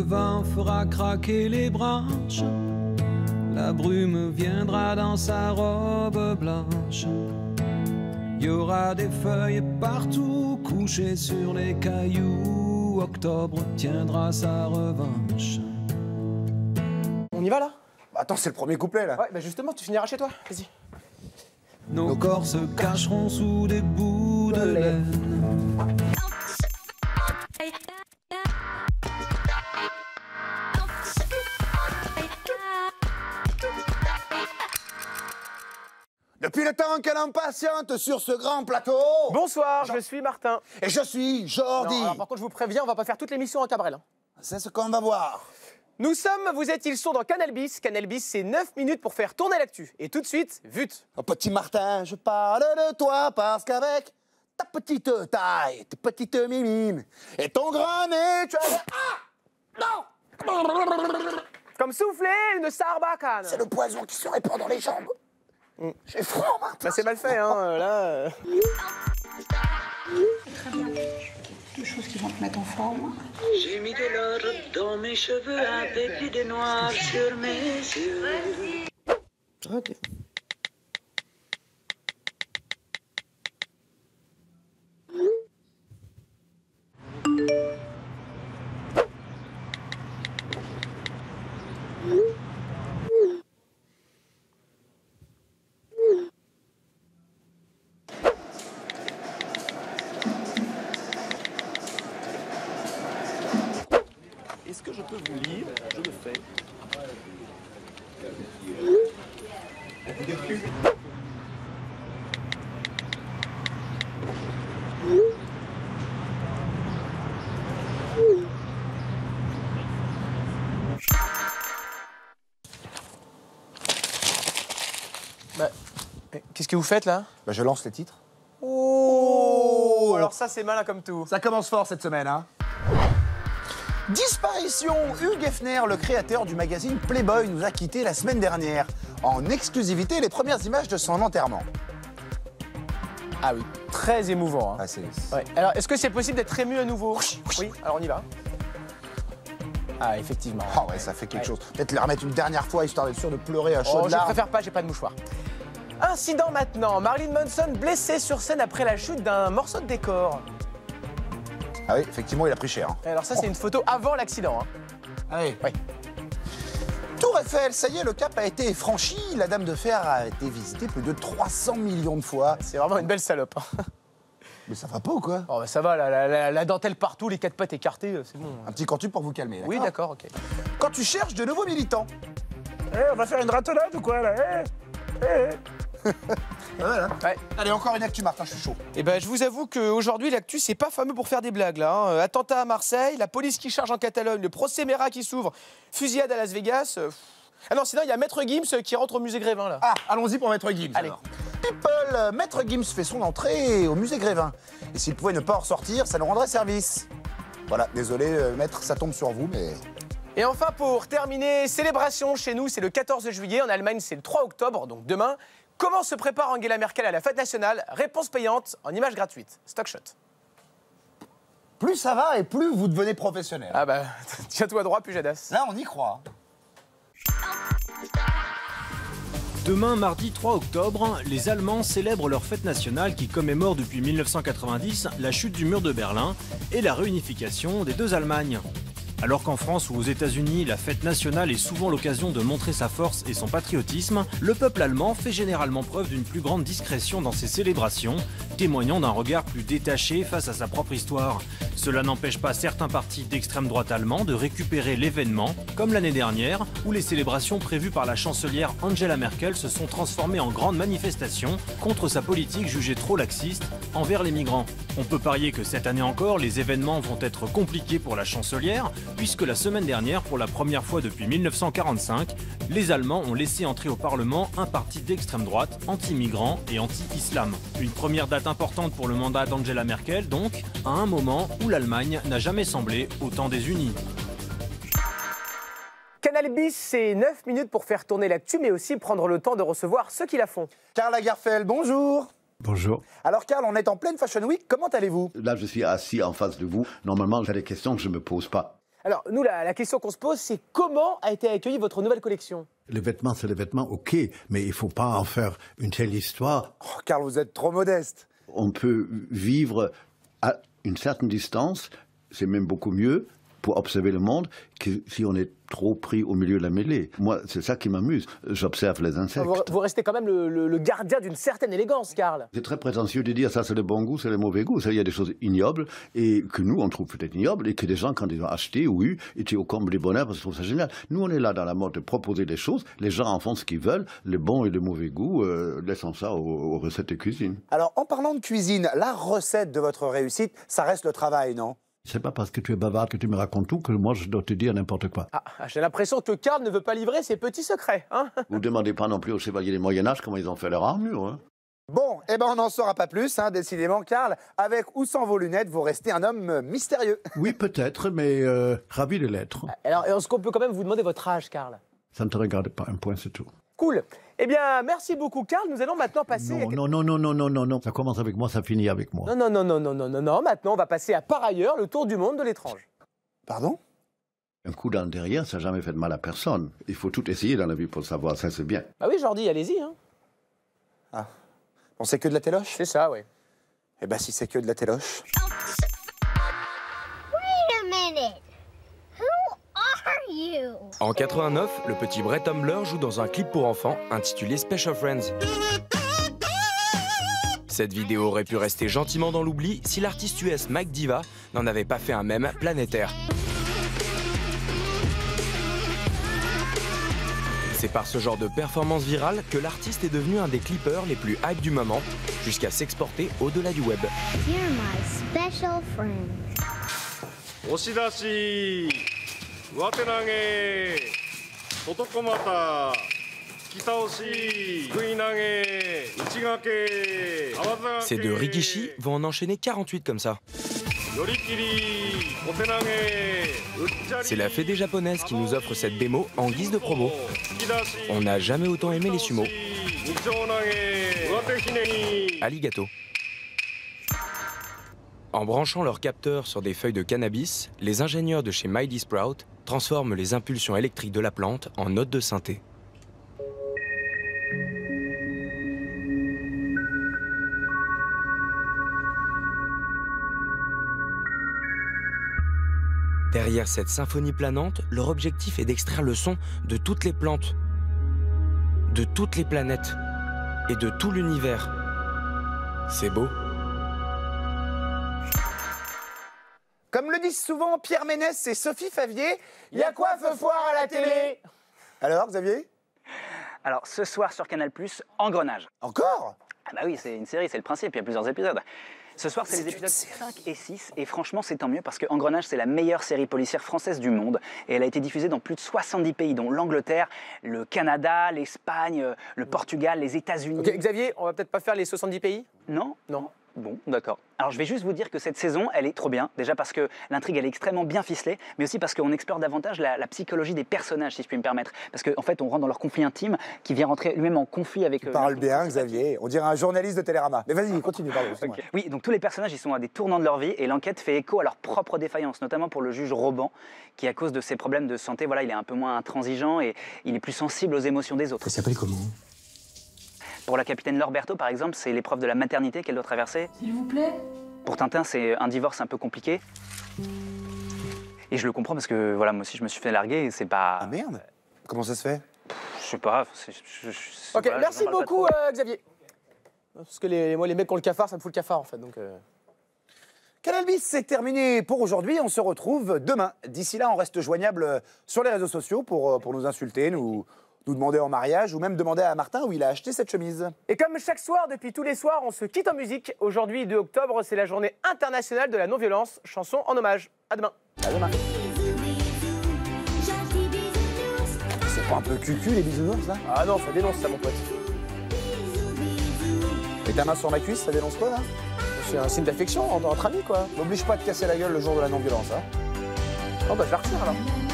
vent fera craquer les branches, la brume viendra dans sa robe blanche. Il y aura des feuilles partout couchées sur les cailloux. Octobre tiendra sa revanche. On y va là? Bah, attends, c'est le premier couplet là. Ouais, bah justement, tu finiras chez toi. Vas-y. Nos corps se cacheront sous des bouts de laine. Depuis le temps qu'elle impatiente sur ce grand plateau. Bonsoir, je suis Martin. Et je suis Jordi. Non, alors, par contre, je vous préviens, on va pas faire toute l'émission en Cabrel. Hein. C'est ce qu'on va voir. Nous sommes, vous êtes, ils sont dans Canal Bis. Canal Bis, c'est 9 minutes pour faire tourner l'actu. Et tout de suite, vute. Oh, petit Martin, je parle de toi parce qu'avec ta petite taille, tes petites mimines et ton grand nez, tu as... Ah non. Comme souffler une sarbacane. C'est le poison qui se répand dans les jambes. J'ai froid, Martin. Bah, c'est mal fait, hein, là. Très bien. Des choses qui vont te mettre en forme. J'ai mis de l'or dans mes cheveux, un peu d'idées noires sur mes yeux. Ok. Est-ce que je peux vous lire? Je le fais. Bah, qu'est-ce que vous faites là? Bah, je lance les titres. Oh, alors ça, c'est malin comme tout. Ça commence fort cette semaine, hein. Disparition. Hugh Hefner, le créateur du magazine Playboy, nous a quittés la semaine dernière. En exclusivité, les premières images de son enterrement. Ah oui, très émouvant. Hein. Ah, c'est... Ouais. Alors, est-ce que c'est possible d'être ému à nouveau? Oui, alors on y va. Ah, effectivement. Oh ouais, ça fait quelque chose. Peut-être les remettre une dernière fois, histoire d'être sûr de pleurer à chaudes Oh, je larmes. préfère pas, j'ai pas de mouchoir. Incident maintenant. Marilyn Manson blessé sur scène après la chute d'un morceau de décor. Ah oui, effectivement, il a pris cher. Hein. Alors ça, c'est une photo avant l'accident. Hein. Ah oui. Oui. Tour Eiffel, ça y est, le cap a été franchi. La Dame de Fer a été visitée plus de 300 millions de fois. C'est vraiment une belle salope. Hein. Mais ça va pas ou quoi? Oh bah ça va, la dentelle partout, les 4 pattes écartées, c'est bon. Un petit cantu pour vous calmer, Oui, d'accord, ok. Quand tu cherches de nouveaux militants. On va faire une ratonnade ou quoi, là? Voilà. Ouais. Allez, encore une actu, Martin, je suis chaud. Eh ben, je vous avoue qu'aujourd'hui, l'actu, c'est pas fameux pour faire des blagues, là. Hein. Attentat à Marseille, la police qui charge en Catalogne, le procès Mera qui s'ouvre, fusillade à Las Vegas. Ah non, sinon, il y a Maître Gims qui rentre au musée Grévin, là. Ah, allons-y pour Maître Gims. Allez. Alors. People, Maître Gims fait son entrée au musée Grévin. Et s'il pouvait ne pas en ressortir, ça nous rendrait service. Voilà, désolé, Maître, ça tombe sur vous, mais... Et enfin, pour terminer, célébration chez nous, c'est le 14 juillet. En Allemagne, c'est le 3 octobre, donc demain. Comment se prépare Angela Merkel à la fête nationale? Réponse payante en images gratuites. Stockshot. Plus ça va et plus vous devenez professionnel. Ah bah, tiens-toi droit, Pujadas. Là, on y croit. Demain, mardi 3 octobre, les Allemands célèbrent leur fête nationale qui commémore depuis 1990 la chute du mur de Berlin et la réunification des deux Allemagnes. Alors qu'en France ou aux États-Unis, la fête nationale est souvent l'occasion de montrer sa force et son patriotisme, le peuple allemand fait généralement preuve d'une plus grande discrétion dans ses célébrations, témoignant d'un regard plus détaché face à sa propre histoire. Cela n'empêche pas certains partis d'extrême droite allemands de récupérer l'événement, comme l'année dernière, où les célébrations prévues par la chancelière Angela Merkel se sont transformées en grandes manifestations contre sa politique jugée trop laxiste envers les migrants. On peut parier que cette année encore, les événements vont être compliqués pour la chancelière, puisque la semaine dernière, pour la première fois depuis 1945, les Allemands ont laissé entrer au Parlement un parti d'extrême droite, anti-migrants et anti-islam. Une première date importante pour le mandat d'Angela Merkel, donc, à un moment où l'Allemagne n'a jamais semblé autant désunie. Canal Bis, c'est 9 minutes pour faire tourner l'actu, mais aussi prendre le temps de recevoir ceux qui la font. Karl Lagerfeld, bonjour. Bonjour. Alors Karl, on est en pleine Fashion Week, comment allez-vous? Là, je suis assis en face de vous. Normalement, j'ai des questions que je ne me pose pas. Alors, nous, la question qu'on se pose, c'est comment a été accueillie votre nouvelle collection? Les vêtements, c'est les vêtements, ok, mais il ne faut pas en faire une telle histoire. Oh, Karl, vous êtes trop modeste. On peut vivre à une certaine distance, c'est même beaucoup mieux pour observer le monde que si on est trop pris au milieu de la mêlée. Moi, c'est ça qui m'amuse. J'observe les insectes. Vous restez quand même le gardien d'une certaine élégance, Karl. C'est très prétentieux de dire ça, c'est le bon goût, c'est le mauvais goût. Ça, il y a des choses ignobles et que nous, on trouve peut-être ignobles et que des gens, quand ils ont acheté ou eu, étaient au comble du bonheur parce qu'ils trouvent ça génial. Nous, on est là dans la mode de proposer des choses. Les gens en font ce qu'ils veulent. Le bon et le mauvais goût, laissons ça aux recettes de cuisine. Alors, en parlant de cuisine, la recette de votre réussite, ça reste le travail, non? C'est pas parce que tu es bavarde que tu me racontes tout que moi je dois te dire n'importe quoi. Ah, j'ai l'impression que Karl ne veut pas livrer ses petits secrets, hein. Vous ne demandez pas non plus aux chevaliers du Moyen-Âge comment ils ont fait leur armure. Hein. Bon, eh ben on n'en saura pas plus, hein, décidément, Karl. Avec ou sans vos lunettes, vous restez un homme mystérieux. Oui, peut-être, mais ravi de l'être. Alors, est-ce qu'on peut quand même vous demander votre âge, Karl? Ça ne te regarde pas, un point, c'est tout. Cool. Eh bien, merci beaucoup, Karl. Nous allons maintenant passer... Non. Ça commence avec moi, ça finit avec moi. Non. Maintenant, on va passer à Par ailleurs, le tour du monde de l'étrange. Pardon? Un coup dans le derrière, ça n'a jamais fait de mal à personne. Il faut tout essayer dans la vie pour le savoir, ça c'est bien. Bah oui, Jordi, allez-y. Hein. Ah. Bon, c'est que de la téloche? C'est ça, oui. Eh ben, si c'est que de la téloche... En 89, le petit Brett Humbler joue dans un clip pour enfants intitulé Special Friends. Cette vidéo aurait pu rester gentiment dans l'oubli si l'artiste US Mike Diva n'en avait pas fait un mème planétaire. C'est par ce genre de performance virale que l'artiste est devenu un des clippers les plus hype du moment, jusqu'à s'exporter au-delà du web. You're my special friend. 押し出し上手投げ外小股突き倒し食い投げ内掛け合わず Ces deux rikishi vont en enchaîner 48 comme ça. C'est la fédé japonaise qui nous offre cette démo en guise de promo. On n'a jamais autant aimé les sumo. Arigato. En branchant leurs capteurs sur des feuilles de cannabis, les ingénieurs de chez Mighty Sprout transforment les impulsions électriques de la plante en notes de synthé. Derrière cette symphonie planante, leur objectif est d'extraire le son de toutes les plantes, de toutes les planètes et de tout l'univers. C'est beau. Comme le disent souvent Pierre Ménès et Sophie Favier, il y a quoi feu foire à la télé? Alors, Xavier? Alors, ce soir sur Canal+, Engrenage. Encore? Ah bah oui, c'est une série, c'est le principe, il y a plusieurs épisodes. Ce soir, c'est les épisodes 5 et 6, et franchement, c'est tant mieux, parce que Engrenage, c'est la meilleure série policière française du monde, et elle a été diffusée dans plus de 70 pays, dont l'Angleterre, le Canada, l'Espagne, le Portugal, les États-Unis. Ok, Xavier, on va peut-être pas faire les 70 pays? Non? Non. Bon, d'accord. Alors je vais juste vous dire que cette saison, elle est trop bien. Déjà parce que l'intrigue, elle est extrêmement bien ficelée, mais aussi parce qu'on explore davantage la psychologie des personnages, si je puis me permettre. Parce qu'en fait, on rentre dans leur conflit intime, qui vient rentrer lui-même en conflit avec... Tu parles bien, Xavier. On dirait un journaliste de Télérama. Mais vas-y, continue, pardon. Okay. Oui, donc tous les personnages, ils sont à des tournants de leur vie, et l'enquête fait écho à leurs propres défaillances, notamment pour le juge Roban, qui à cause de ses problèmes de santé, voilà, il est un peu moins intransigeant, et il est plus sensible aux émotions des autres. Ça s'appelle comment? Pour la capitaine Lorberto, par exemple, c'est l'épreuve de la maternité qu'elle doit traverser. S'il vous plaît? Pour Tintin, c'est un divorce un peu compliqué. Et je le comprends parce que, voilà, moi aussi, je me suis fait larguer et c'est pas... Ah merde? Comment ça se fait? Je sais pas. Ok, voilà, merci beaucoup, Xavier. Parce que moi, les mecs qui ont le cafard, ça me fout le cafard, en fait, donc... Canal Bis, c'est terminé pour aujourd'hui. On se retrouve demain. D'ici là, on reste joignable sur les réseaux sociaux pour nous insulter, nous demander en mariage ou même demander à Martin où il a acheté cette chemise. Et comme chaque soir, depuis tous les soirs, on se quitte en musique. Aujourd'hui, 2 octobre, c'est la journée internationale de la non-violence. Chanson en hommage. À demain. À demain. C'est pas un peu cucu les bisounours là? Ah non, ça dénonce ça, mon pote. Et ta main sur ma cuisse, ça dénonce quoi là? C'est un signe d'affection entre amis, quoi. N'oblige pas à te casser la gueule le jour de la non-violence, hein. Oh bah je la retire alors.